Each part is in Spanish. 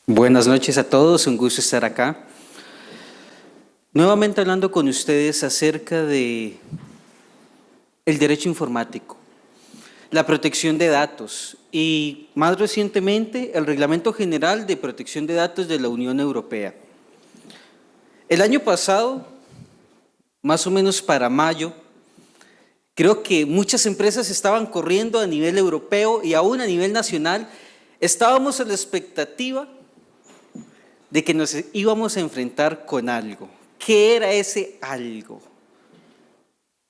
Buenas noches a todos, un gusto estar acá. Nuevamente hablando con ustedes acerca de el derecho informático, la protección de datos y más recientemente el Reglamento General de Protección de Datos de la Unión Europea. El año pasado, más o menos para mayo, creo que muchas empresas estaban corriendo a nivel europeo y aún a nivel nacional. Estábamos a la expectativa de que nos íbamos a enfrentar con algo. ¿Qué era ese algo?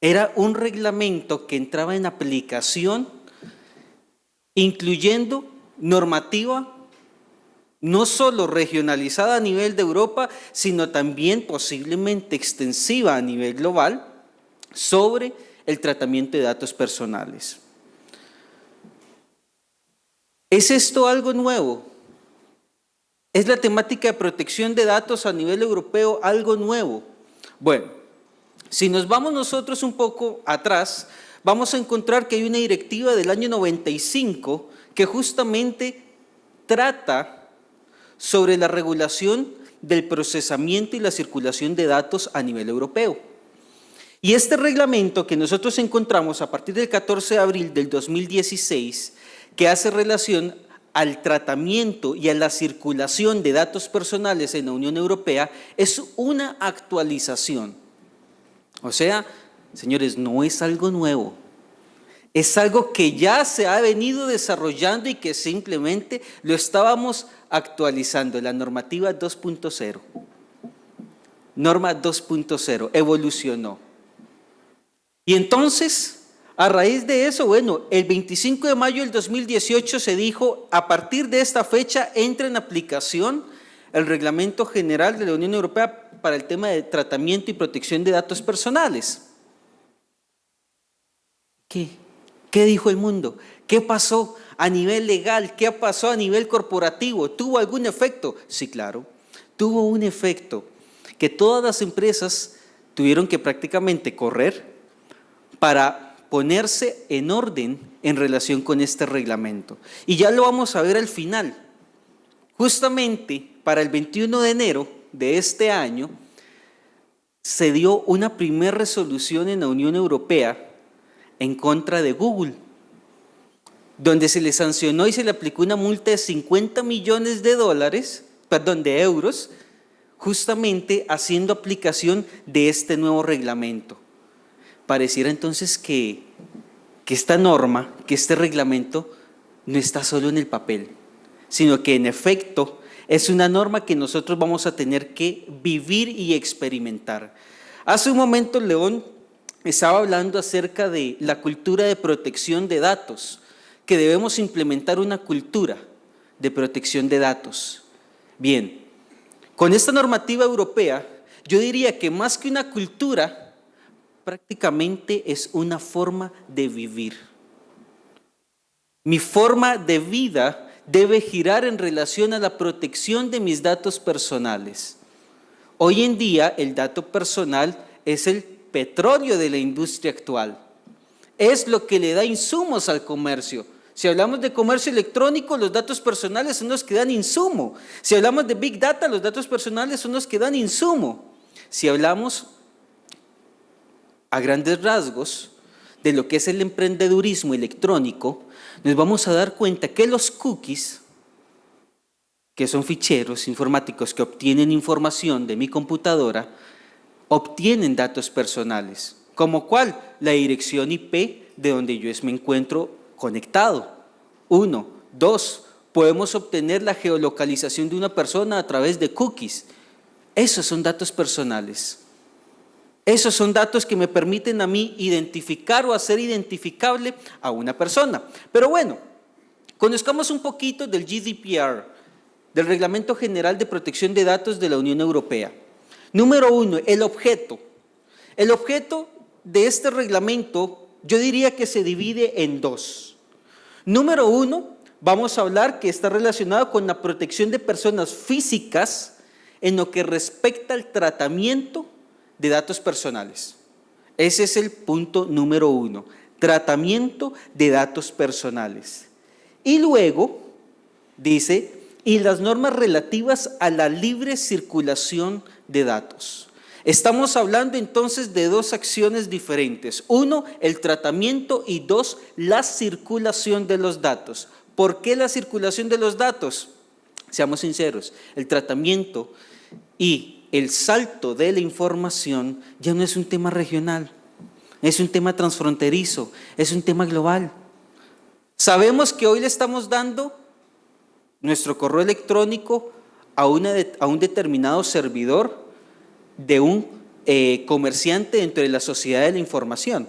Era un reglamento que entraba en aplicación, incluyendo normativa no solo regionalizada a nivel de Europa, sino también posiblemente extensiva a nivel global sobre el tratamiento de datos personales. ¿Es esto algo nuevo? ¿Es la temática de protección de datos a nivel europeo algo nuevo? Bueno, si nos vamos nosotros un poco atrás, vamos a encontrar que hay una directiva del año 95 que justamente trata sobre la regulación del procesamiento y la circulación de datos a nivel europeo. Y este reglamento que nosotros encontramos a partir del 14 de abril del 2016, que hace relación al tratamiento y a la circulación de datos personales en la Unión Europea, es una actualización. O sea, señores, no es algo nuevo, es algo que ya se ha venido desarrollando y que simplemente lo estábamos actualizando, la normativa 2.0. Norma 2.0, evolucionó. Y entonces, a raíz de eso, bueno, el 25 de mayo del 2018 se dijo, a partir de esta fecha entra en aplicación el Reglamento General de la Unión Europea para el tema de tratamiento y protección de datos personales. ¿Qué dijo el mundo? ¿Qué pasó a nivel legal? ¿Qué pasó a nivel corporativo? ¿Tuvo algún efecto? Sí, claro, tuvo un efecto que todas las empresas tuvieron que prácticamente correr para ponerse en orden en relación con este reglamento. Y ya lo vamos a ver al final. Justamente para el 21 de enero de este año se dio una primera resolución en la Unión Europea en contra de Google, donde se le sancionó y se le aplicó una multa de 50 millones de euros, justamente haciendo aplicación de este nuevo reglamento. Pareciera entonces que esta norma, que este reglamento no está solo en el papel, sino que en efecto es una norma que nosotros vamos a tener que vivir y experimentar. Hace un momento León estaba hablando acerca de la cultura de protección de datos, que debemos implementar una cultura de protección de datos. Bien, con esta normativa europea, yo diría que más que una cultura, prácticamente es una forma de vivir. Mi forma de vida debe girar en relación a la protección de mis datos personales. Hoy en día el dato personal es el petróleo de la industria actual. Es lo que le da insumos al comercio. Si hablamos de comercio electrónico, los datos personales son los que dan insumo. Si hablamos de Big Data, los datos personales son los que dan insumo. Si hablamos a grandes rasgos de lo que es el emprendedurismo electrónico, nos vamos a dar cuenta que los cookies, que son ficheros informáticos que obtienen información de mi computadora, obtienen datos personales, como cuál, la dirección IP de donde yo me encuentro conectado. 1, 2, podemos obtener la geolocalización de una persona a través de cookies. Esos son datos personales. Esos son datos que me permiten a mí identificar o hacer identificable a una persona. Pero bueno, conozcamos un poquito del GDPR, del Reglamento General de Protección de Datos de la Unión Europea. Número 1, el objeto. El objeto de este reglamento yo diría que se divide en dos. Número 1, vamos a hablar que está relacionado con la protección de personas físicas en lo que respecta al tratamiento de datos personales. Ese es el punto número 1, tratamiento de datos personales. Y luego dice y las normas relativas a la libre circulación de datos. Estamos hablando entonces de dos acciones diferentes. Uno, el tratamiento, y dos, la circulación de los datos. ¿Por qué la circulación de los datos? Seamos sinceros, el tratamiento y el salto de la información ya no es un tema regional, es un tema transfronterizo, es un tema global. Sabemos que hoy le estamos dando nuestro correo electrónico a un determinado servidor de un comerciante dentro de la sociedad de la información,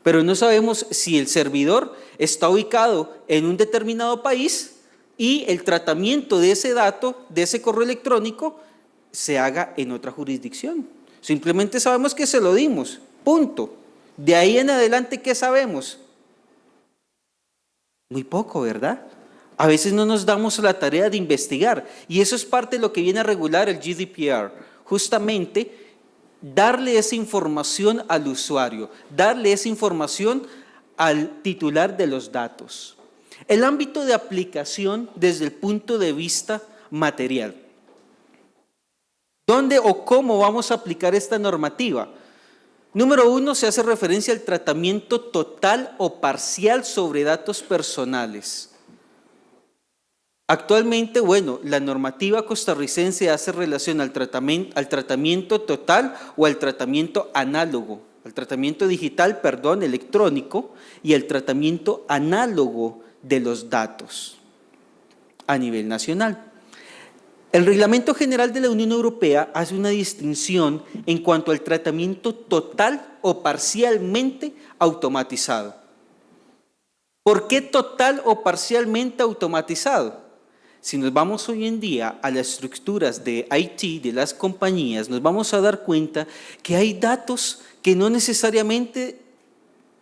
pero no sabemos si el servidor está ubicado en un determinado país y el tratamiento de ese dato, de ese correo electrónico, se haga en otra jurisdicción. Simplemente sabemos que se lo dimos, punto. De ahí en adelante, ¿qué sabemos? Muy poco, ¿verdad? A veces no nos damos la tarea de investigar, y eso es parte de lo que viene a regular el GDPR, justamente darle esa información al usuario, darle esa información al titular de los datos. El ámbito de aplicación desde el punto de vista material. ¿Dónde o cómo vamos a aplicar esta normativa? Número uno, se hace referencia al tratamiento total o parcial sobre datos personales. Actualmente, la normativa costarricense hace relación al tratamiento total o al tratamiento análogo, al tratamiento digital, electrónico, y al tratamiento análogo de los datos a nivel nacional. El Reglamento General de la Unión Europea hace una distinción en cuanto al tratamiento total o parcialmente automatizado. ¿Por qué total o parcialmente automatizado? Si nos vamos hoy en día a las estructuras de IT de las compañías, nos vamos a dar cuenta que hay datos que no necesariamente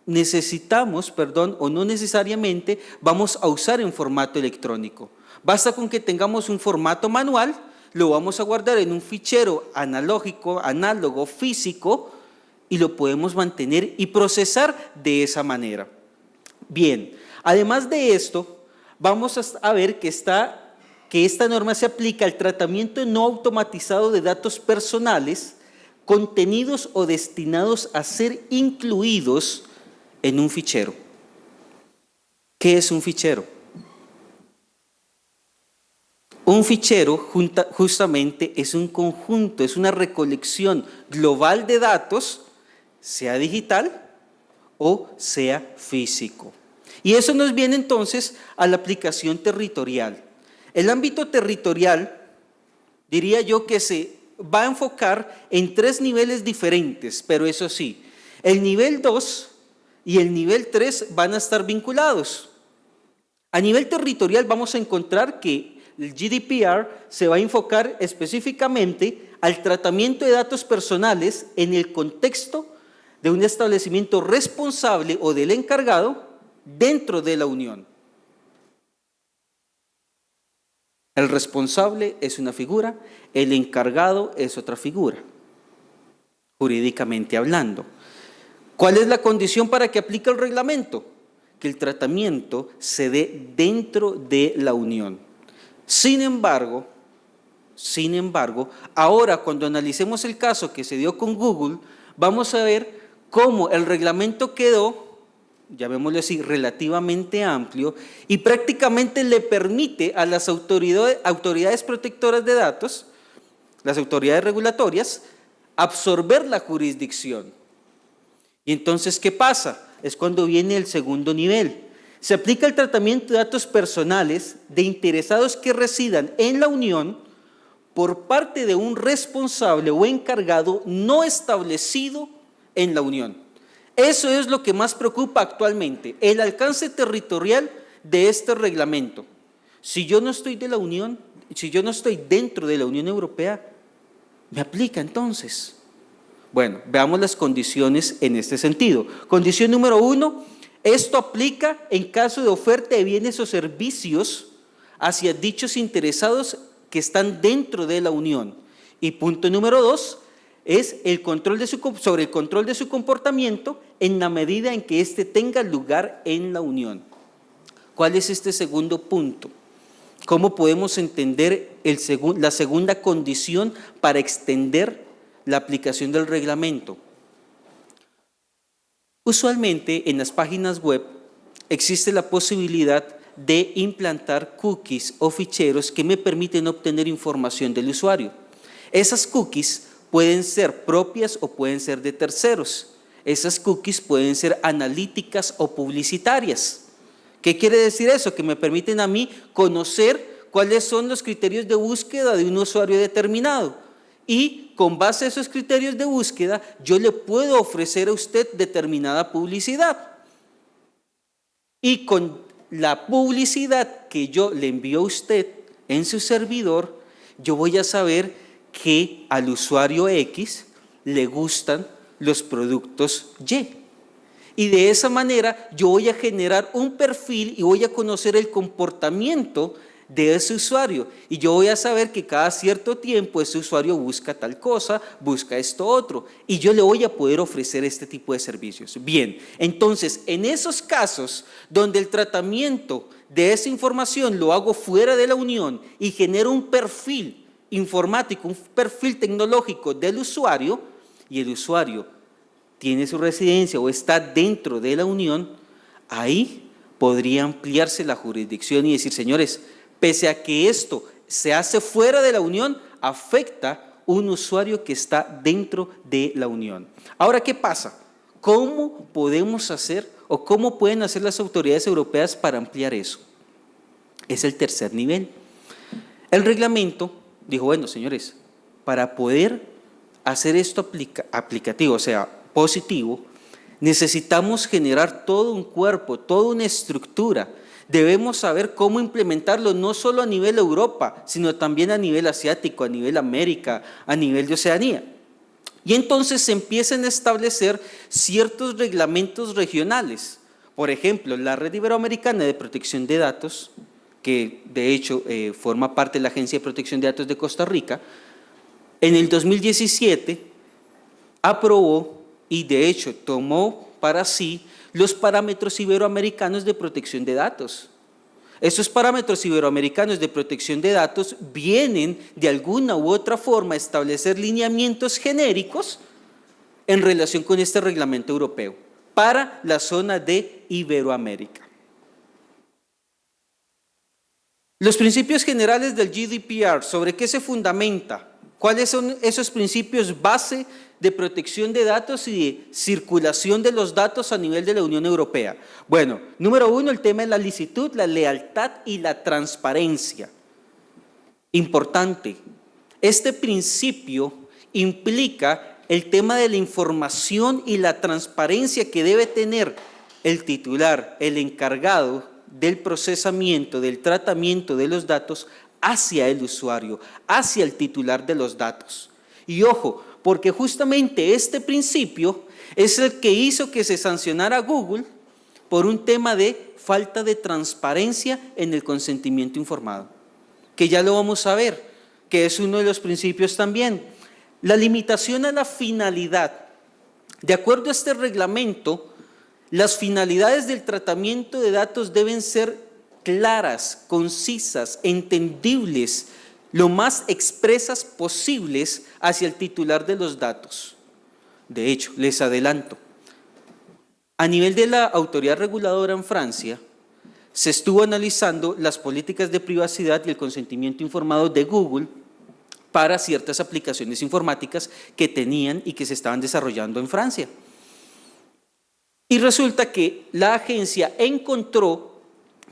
necesitamos, o no necesariamente vamos a usar en formato electrónico. Basta con que tengamos un formato manual, lo vamos a guardar en un fichero analógico, análogo, físico, y lo podemos mantener y procesar de esa manera. Bien, además de esto, vamos a ver que esta norma se aplica al tratamiento no automatizado de datos personales, contenidos o destinados a ser incluidos en un fichero. ¿Qué es un fichero? Un fichero justamente es un conjunto, es una recolección global de datos, sea digital o sea físico. Y eso nos viene entonces a la aplicación territorial. El ámbito territorial, diría yo que se va a enfocar en 3 niveles diferentes, pero eso sí, el nivel 2 y el nivel 3 van a estar vinculados. A nivel territorial vamos a encontrar que el GDPR se va a enfocar específicamente al tratamiento de datos personales en el contexto de un establecimiento responsable o del encargado dentro de la Unión. El responsable es una figura, el encargado es otra figura, jurídicamente hablando. ¿Cuál es la condición para que aplique el reglamento? Que el tratamiento se dé dentro de la Unión. Sin embargo, ahora cuando analicemos el caso que se dio con Google, vamos a ver cómo el reglamento quedó, llamémoslo así, relativamente amplio, y prácticamente le permite a las autoridades protectoras de datos, las autoridades regulatorias, absorber la jurisdicción. Y entonces, ¿qué pasa? Es cuando viene el segundo nivel. Se aplica el tratamiento de datos personales de interesados que residan en la Unión por parte de un responsable o encargado no establecido en la Unión. Eso es lo que más preocupa actualmente, el alcance territorial de este reglamento. Si yo no estoy de la Unión, si yo no estoy dentro de la Unión Europea, ¿me aplica entonces? Bueno, veamos las condiciones en este sentido. Condición número 1, esto aplica en caso de oferta de bienes o servicios hacia dichos interesados que están dentro de la Unión. Y punto número 2, es sobre el control de su comportamiento en la medida en que éste tenga lugar en la Unión. ¿Cuál es este segundo punto? ¿Cómo podemos entender la segunda condición para extender la aplicación del reglamento? Usualmente en las páginas web existe la posibilidad de implantar cookies o ficheros que me permiten obtener información del usuario. Esas cookies pueden ser propias o pueden ser de terceros. Esas cookies pueden ser analíticas o publicitarias. ¿Qué quiere decir eso? Que me permiten a mí conocer cuáles son los criterios de búsqueda de un usuario determinado. Y con base a esos criterios de búsqueda, yo le puedo ofrecer a usted determinada publicidad. Y con la publicidad que yo le envío a usted en su servidor, yo voy a saber que al usuario X le gustan los productos Y. Y de esa manera yo voy a generar un perfil y voy a conocer el comportamiento de ese usuario. Y yo voy a saber que cada cierto tiempo ese usuario busca tal cosa, busca esto otro. Y yo le voy a poder ofrecer este tipo de servicios. Bien, entonces en esos casos donde el tratamiento de esa información lo hago fuera de la Unión y genero un perfil informático, un perfil tecnológico del usuario, y el usuario tiene su residencia o está dentro de la Unión, ahí podría ampliarse la jurisdicción y decir, señores, pese a que esto se hace fuera de la Unión, afecta un usuario que está dentro de la Unión. Ahora, ¿qué pasa? ¿Cómo podemos hacer o cómo pueden hacer las autoridades europeas para ampliar eso? Es el tercer nivel. El reglamento dijo, bueno, señores, para poder hacer esto aplicativo, o sea, positivo, necesitamos generar todo un cuerpo, toda una estructura. Debemos saber cómo implementarlo no solo a nivel Europa, sino también a nivel asiático, a nivel América, a nivel de Oceanía. Y entonces se empiezan a establecer ciertos reglamentos regionales. Por ejemplo, la Red Iberoamericana de Protección de Datos, que de hecho forma parte de la Agencia de Protección de Datos de Costa Rica, en el 2017 aprobó y de hecho tomó para sí los parámetros iberoamericanos de protección de datos. Esos parámetros iberoamericanos de protección de datos vienen de alguna u otra forma a establecer lineamientos genéricos en relación con este reglamento europeo para la zona de Iberoamérica. Los principios generales del GDPR, ¿sobre qué se fundamenta? ¿Cuáles son esos principios base de protección de datos y de circulación de los datos a nivel de la Unión Europea? Bueno, número uno, el tema de la licitud, la lealtad y la transparencia. Importante, este principio implica el tema de la información y la transparencia que debe tener el titular, el encargado del procesamiento, del tratamiento de los datos hacia el usuario, hacia el titular de los datos. Y ojo, porque justamente este principio es el que hizo que se sancionara a Google por un tema de falta de transparencia en el consentimiento informado, que ya lo vamos a ver, que es uno de los principios también. La limitación a la finalidad. De acuerdo a este reglamento, las finalidades del tratamiento de datos deben ser claras, concisas, entendibles, lo más expresas posibles hacia el titular de los datos. De hecho, les adelanto, a nivel de la autoridad reguladora en Francia, se estuvo analizando las políticas de privacidad y el consentimiento informado de Google para ciertas aplicaciones informáticas que tenían y que se estaban desarrollando en Francia. Y resulta que la agencia encontró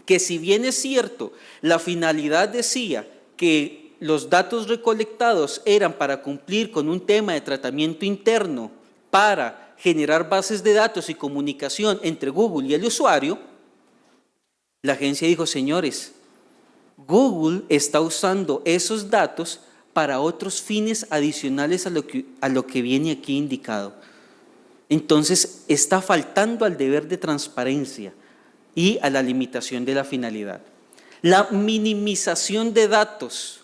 que si bien es cierto, la finalidad decía que los datos recolectados eran para cumplir con un tema de tratamiento interno para generar bases de datos y comunicación entre Google y el usuario, la agencia dijo, señores, Google está usando esos datos para otros fines adicionales a lo que viene aquí indicado. Entonces, está faltando al deber de transparencia y a la limitación de la finalidad. La minimización de datos.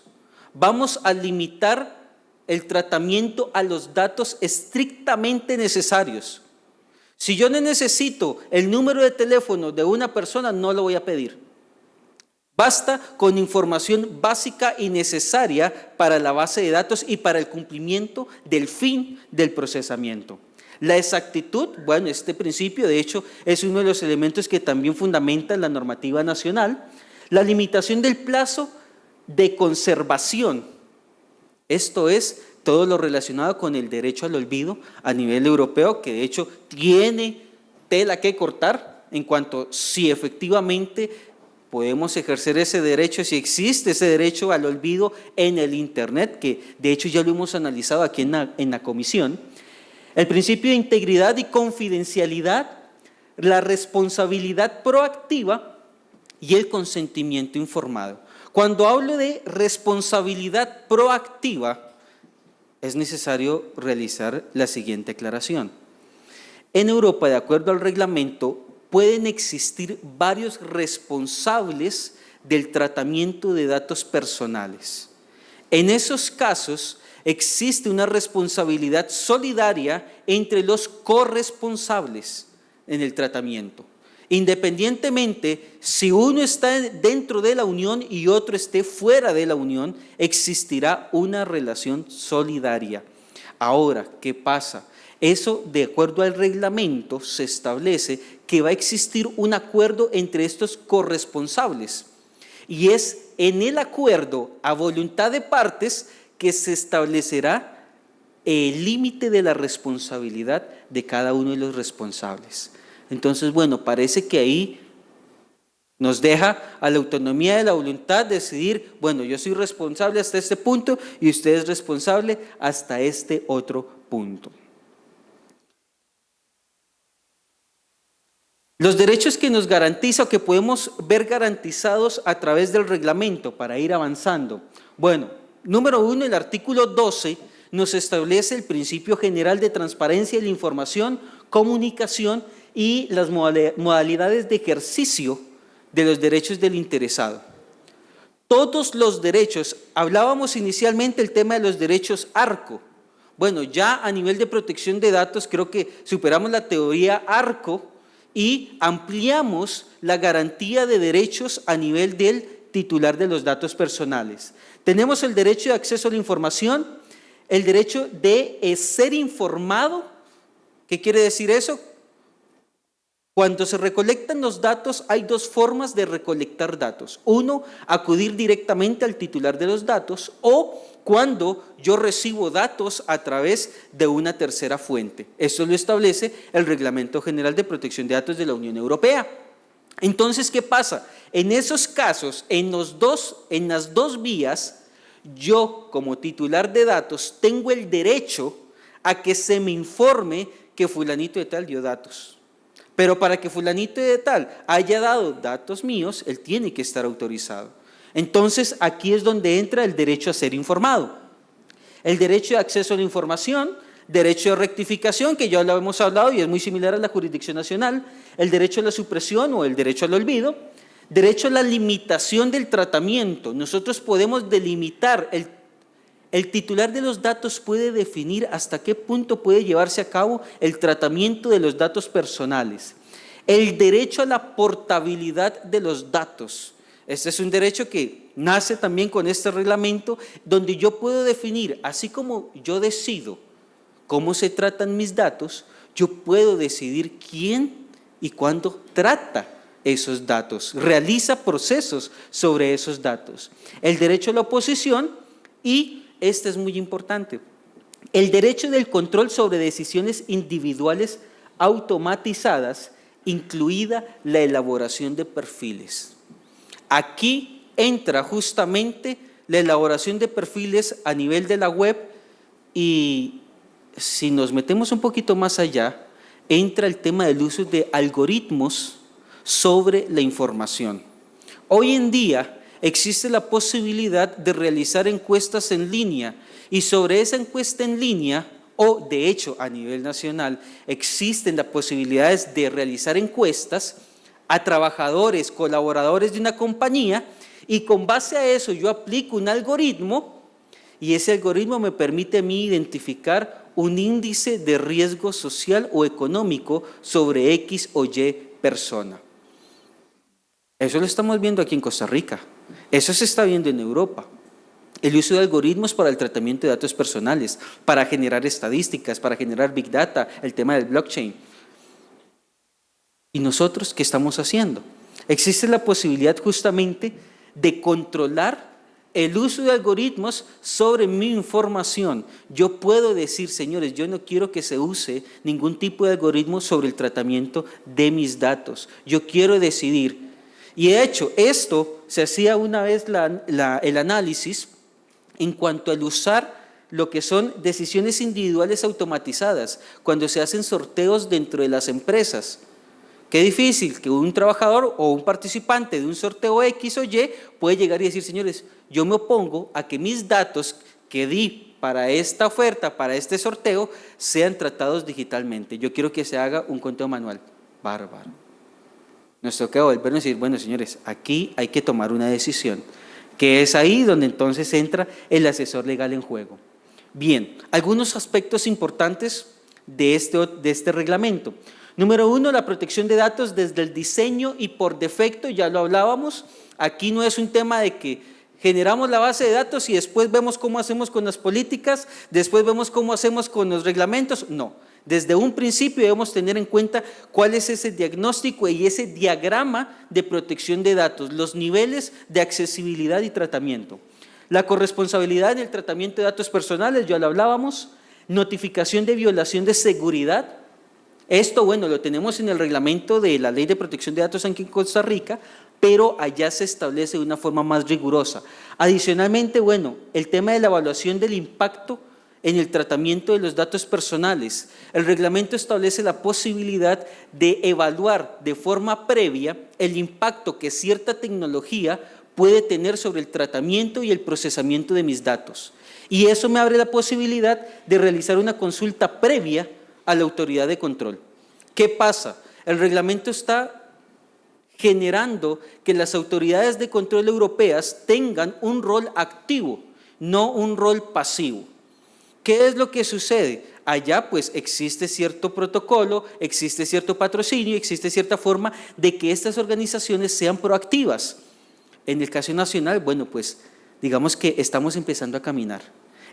Vamos a limitar el tratamiento a los datos estrictamente necesarios. Si yo no necesito el número de teléfono de una persona, no lo voy a pedir. Basta con información básica y necesaria para la base de datos y para el cumplimiento del fin del procesamiento. La exactitud, bueno, este principio de hecho es uno de los elementos que también fundamenta la normativa nacional. La limitación del plazo de conservación, esto es todo lo relacionado con el derecho al olvido a nivel europeo, que de hecho tiene tela que cortar en cuanto si efectivamente podemos ejercer ese derecho, si existe ese derecho al olvido en el Internet, que de hecho ya lo hemos analizado aquí en la comisión. El principio de integridad y confidencialidad, la responsabilidad proactiva y el consentimiento informado. Cuando hablo de responsabilidad proactiva, es necesario realizar la siguiente aclaración. En Europa, de acuerdo al reglamento, pueden existir varios responsables del tratamiento de datos personales. En esos casos, existe una responsabilidad solidaria entre los corresponsables en el tratamiento. Independientemente, si uno está dentro de la unión y otro esté fuera de la unión, existirá una relación solidaria. Ahora, ¿qué pasa? Eso, de acuerdo al reglamento, se establece que va a existir un acuerdo entre estos corresponsables. Y es en el acuerdo a voluntad de partes que se establecerá el límite de la responsabilidad de cada uno de los responsables. Entonces, bueno, parece que ahí nos deja a la autonomía de la voluntad decidir, bueno, yo soy responsable hasta este punto y usted es responsable hasta este otro punto. Los derechos que nos garantiza o que podemos ver garantizados a través del reglamento para ir avanzando. Bueno, número 1, el artículo 12 nos establece el principio general de transparencia de la información, comunicación y las modalidades de ejercicio de los derechos del interesado. Todos los derechos, hablábamos inicialmente del tema de los derechos ARCO. Bueno, ya a nivel de protección de datos creo que superamos la teoría ARCO y ampliamos la garantía de derechos a nivel del titular de los datos personales. Tenemos el derecho de acceso a la información, el derecho de ser informado. ¿Qué quiere decir eso? Cuando se recolectan los datos, hay dos formas de recolectar datos. Uno, acudir directamente al titular de los datos, o cuando yo recibo datos a través de una tercera fuente. Esto lo establece el Reglamento General de Protección de Datos de la Unión Europea. Entonces, ¿qué pasa? En esos casos, en las dos vías, yo como titular de datos tengo el derecho a que se me informe que fulanito de tal dio datos. Pero para que fulanito de tal haya dado datos míos, él tiene que estar autorizado. Entonces, aquí es donde entra el derecho a ser informado. El derecho de acceso a la información, derecho de rectificación, que ya lo hemos hablado y es muy similar a la jurisdicción nacional, el derecho a la supresión o el derecho al olvido, derecho a la limitación del tratamiento. Nosotros podemos delimitar, el titular de los datos puede definir hasta qué punto puede llevarse a cabo el tratamiento de los datos personales. El derecho a la portabilidad de los datos. Este es un derecho que nace también con este reglamento, donde yo puedo definir, así como yo decido cómo se tratan mis datos, yo puedo decidir quién y cuándo trata esos datos, realiza procesos sobre esos datos. El derecho a la oposición y este es muy importante, el derecho del control sobre decisiones individuales automatizadas, incluida la elaboración de perfiles. Aquí entra justamente la elaboración de perfiles a nivel de la web y si nos metemos un poquito más allá, entra el tema del uso de algoritmos sobre la información. Hoy en día existe la posibilidad de realizar encuestas en línea y sobre esa encuesta en línea, o de hecho a nivel nacional, existen las posibilidades de realizar encuestas a trabajadores, colaboradores de una compañía y con base a eso yo aplico un algoritmo y ese algoritmo me permite a mí identificar un índice de riesgo social o económico sobre X o Y persona. Eso lo estamos viendo aquí en Costa Rica. Eso se está viendo en Europa. El uso de algoritmos para el tratamiento de datos personales, para generar estadísticas, para generar Big Data, el tema del blockchain. ¿Y nosotros qué estamos haciendo? Existe la posibilidad justamente de controlar el uso de algoritmos sobre mi información. Yo puedo decir, señores, yo no quiero que se use ningún tipo de algoritmo sobre el tratamiento de mis datos. Yo quiero decidir. Y de hecho, esto se hacía una vez el análisis en cuanto al usar lo que son decisiones individuales automatizadas, cuando se hacen sorteos dentro de las empresas. Qué difícil que un trabajador o un participante de un sorteo X o Y puede llegar y decir, señores, yo me opongo a que mis datos que di para esta oferta, para este sorteo, sean tratados digitalmente. Yo quiero que se haga un conteo manual. Bárbaro. Nos toca volvernos a decir, bueno, señores, aquí hay que tomar una decisión, que es ahí donde entonces entra el asesor legal en juego. Bien, algunos aspectos importantes de este reglamento. Número 1, la protección de datos desde el diseño y por defecto, ya lo hablábamos. Aquí no es un tema de que generamos la base de datos y después vemos cómo hacemos con las políticas, después vemos cómo hacemos con los reglamentos. No, desde un principio debemos tener en cuenta cuál es ese diagnóstico y ese diagrama de protección de datos, los niveles de accesibilidad y tratamiento. La corresponsabilidad en el tratamiento de datos personales, ya lo hablábamos. Notificación de violación de seguridad. Esto, bueno, lo tenemos en el reglamento de la Ley de Protección de Datos aquí en Costa Rica, pero allá se establece de una forma más rigurosa. Adicionalmente, bueno, el tema de la evaluación del impacto en el tratamiento de los datos personales. El reglamento establece la posibilidad de evaluar de forma previa el impacto que cierta tecnología puede tener sobre el tratamiento y el procesamiento de mis datos. Y eso me abre la posibilidad de realizar una consulta previa a la autoridad de control. ¿Qué pasa? El reglamento está generando que las autoridades de control europeas tengan un rol activo, no un rol pasivo. ¿Qué es lo que sucede? Allá pues existe cierto protocolo, existe cierto patrocinio, existe cierta forma de que estas organizaciones sean proactivas. En el caso nacional, bueno, pues digamos que estamos empezando a caminar,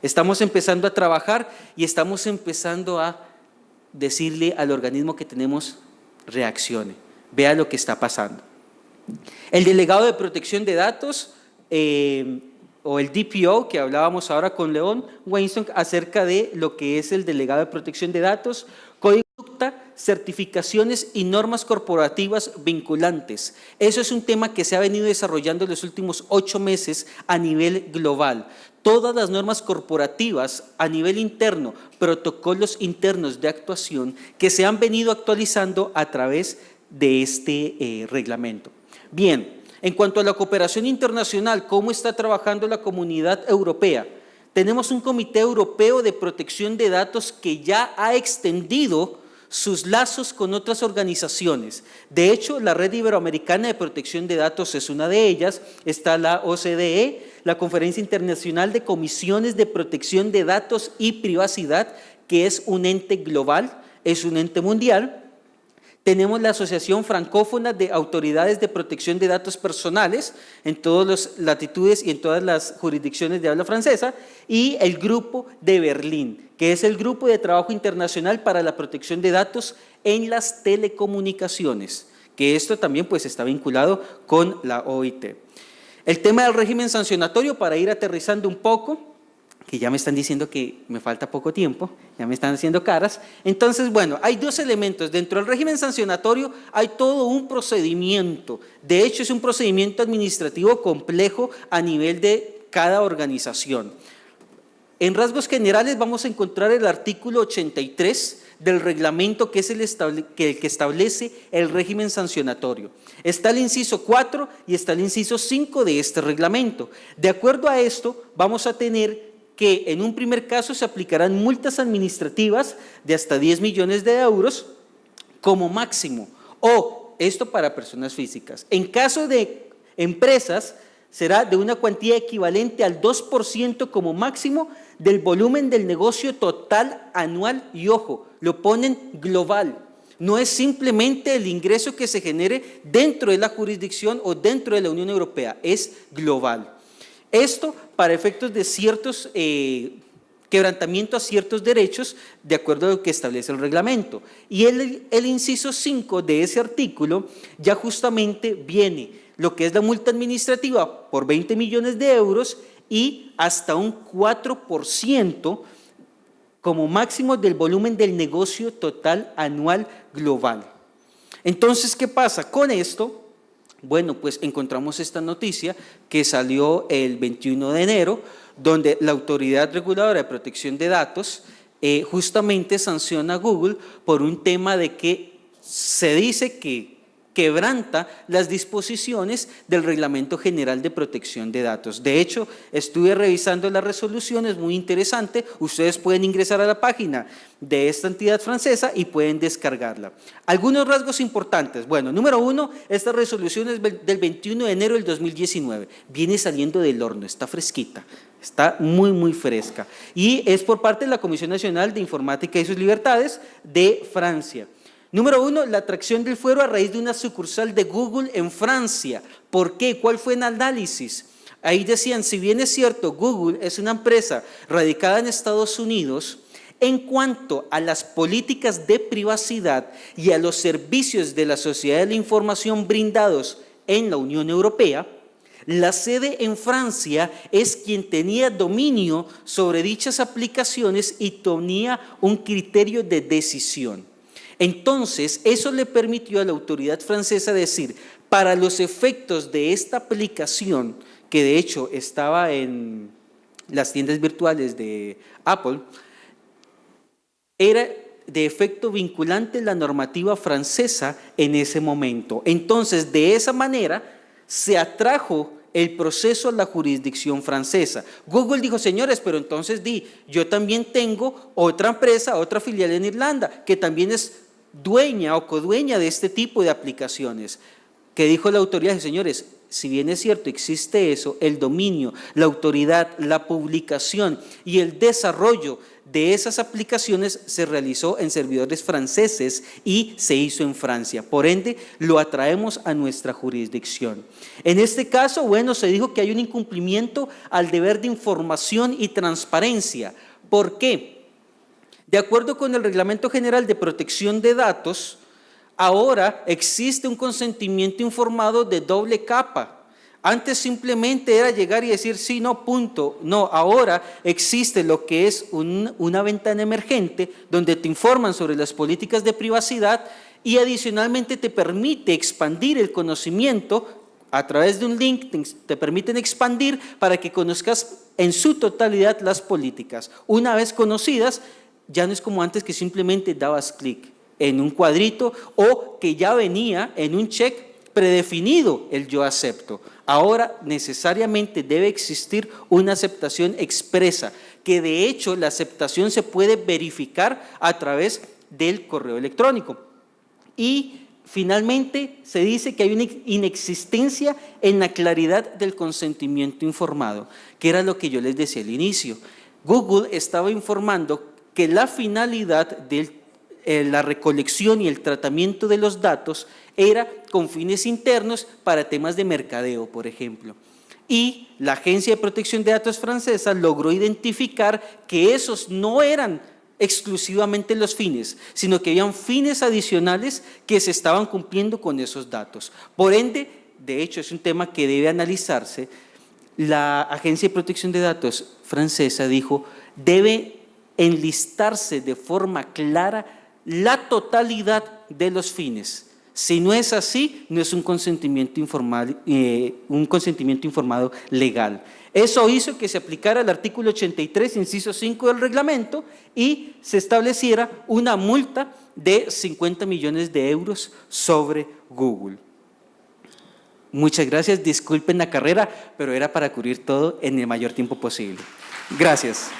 estamos empezando a trabajar y estamos empezando a decirle al organismo que tenemos, reaccione, vea lo que está pasando. El delegado de protección de datos o el DPO, que hablábamos ahora con León Weinstock acerca de lo que es el delegado de protección de datos, código de conducta, certificaciones y normas corporativas vinculantes. Eso es un tema que se ha venido desarrollando en los últimos 8 meses a nivel global. Todas las normas corporativas a nivel interno, protocolos internos de actuación que se han venido actualizando a través de este reglamento. Bien, en cuanto a la cooperación internacional, ¿cómo está trabajando la Comunidad Europea? Tenemos un Comité Europeo de Protección de Datos que ya ha extendido sus lazos con otras organizaciones. De hecho, la Red Iberoamericana de Protección de Datos es una de ellas, está la OCDE, la Conferencia Internacional de Comisiones de Protección de Datos y Privacidad, que es un ente global, es un ente mundial. Tenemos la Asociación Francófona de Autoridades de Protección de Datos Personales en todas las latitudes y en todas las jurisdicciones de habla francesa, y el Grupo de Berlín, que es el Grupo de Trabajo Internacional para la Protección de Datos en las Telecomunicaciones, que esto también pues está vinculado con la OIT. El tema del régimen sancionatorio, para ir aterrizando un poco, que ya me están diciendo que me falta poco tiempo, ya me están haciendo caras. Entonces, bueno, hay 2 elementos. Dentro del régimen sancionatorio hay todo un procedimiento. De hecho, es un procedimiento administrativo complejo a nivel de cada organización. En rasgos generales vamos a encontrar el artículo 83 del reglamento, que es el que establece el régimen sancionatorio. Está el inciso 4 y está el inciso 5 de este reglamento. De acuerdo a esto, vamos a tener que en un primer caso se aplicarán multas administrativas de hasta 10 millones de euros como máximo, o esto para personas físicas. En caso de empresas, será de una cuantía equivalente al 2% como máximo del volumen del negocio total anual, y ojo, lo ponen global. no es simplemente el ingreso que se genere dentro de la jurisdicción o dentro de la Unión Europea, es global. Esto para efectos de ciertos quebrantamiento a ciertos derechos de acuerdo a lo que establece el reglamento. Y el inciso 5 de ese artículo ya justamente viene lo que es la multa administrativa por 20 millones de euros y hasta un 4% como máximo del volumen del negocio total anual global. Entonces, ¿qué pasa con esto? Bueno, pues encontramos esta noticia que salió el 21 de enero, donde la Autoridad Reguladora de Protección de Datos justamente sanciona a Google por un tema de que se dice que quebranta las disposiciones del Reglamento General de Protección de Datos. De hecho, estuve revisando la resolución, es muy interesante, ustedes pueden ingresar a la página de esta entidad francesa y pueden descargarla. Algunos rasgos importantes, bueno, número 1, esta resolución es del 21 de enero del 2019, viene saliendo del horno, está fresquita. Está muy fresca y es por parte de la Comisión Nacional de Informática y sus Libertades de Francia. Número 1, la atracción del fuero a raíz de una sucursal de Google en Francia. ¿Por qué? ¿Cuál fue el análisis? Ahí decían, si bien es cierto, Google es una empresa radicada en Estados Unidos, en cuanto a las políticas de privacidad y a los servicios de la sociedad de la información brindados en la Unión Europea, la sede en Francia es quien tenía dominio sobre dichas aplicaciones y tenía un criterio de decisión. Entonces, eso le permitió a la autoridad francesa decir, para los efectos de esta aplicación, que de hecho estaba en las tiendas virtuales de Apple, era de efecto vinculante la normativa francesa en ese momento. Entonces, de esa manera, se atrajo el proceso a la jurisdicción francesa. Google dijo, señores, pero entonces yo también tengo otra empresa, otra filial en Irlanda, que también es dueña o codueña de este tipo de aplicaciones. ¿Qué dijo la autoridad? Señores, si bien es cierto, existe eso, el dominio, la autoridad, la publicación y el desarrollo de esas aplicaciones se realizó en servidores franceses y se hizo en Francia. Por ende, lo atraemos a nuestra jurisdicción. En este caso, bueno, se dijo que hay un incumplimiento al deber de información y transparencia. ¿Por qué? De acuerdo con el Reglamento General de Protección de Datos, ahora existe un consentimiento informado de doble capa. Antes simplemente era llegar y decir sí, no, punto. No, ahora existe lo que es una ventana emergente donde te informan sobre las políticas de privacidad y adicionalmente te permite expandir el conocimiento a través de un link, te permiten expandir para que conozcas en su totalidad las políticas. Una vez conocidas, ya no es como antes que simplemente dabas clic en un cuadrito o que ya venía en un check predefinido el yo acepto. Ahora necesariamente debe existir una aceptación expresa, que de hecho la aceptación se puede verificar a través del correo electrónico. Y finalmente se dice que hay una inexistencia en la claridad del consentimiento informado, que era lo que yo les decía al inicio. Google estaba informando que la finalidad de la recolección y el tratamiento de los datos era con fines internos para temas de mercadeo, por ejemplo. Y la Agencia de Protección de Datos francesa logró identificar que esos no eran exclusivamente los fines, sino que habían fines adicionales que se estaban cumpliendo con esos datos. Por ende, de hecho, es un tema que debe analizarse. La Agencia de Protección de Datos francesa dijo, debe enlistarse de forma clara la totalidad de los fines. Si no es así, no es un consentimiento informado legal. Eso hizo que se aplicara el artículo 83, inciso 5 del reglamento y se estableciera una multa de 50 millones de euros sobre Google. Muchas gracias, disculpen la carrera, pero era para cubrir todo en el mayor tiempo posible. Gracias.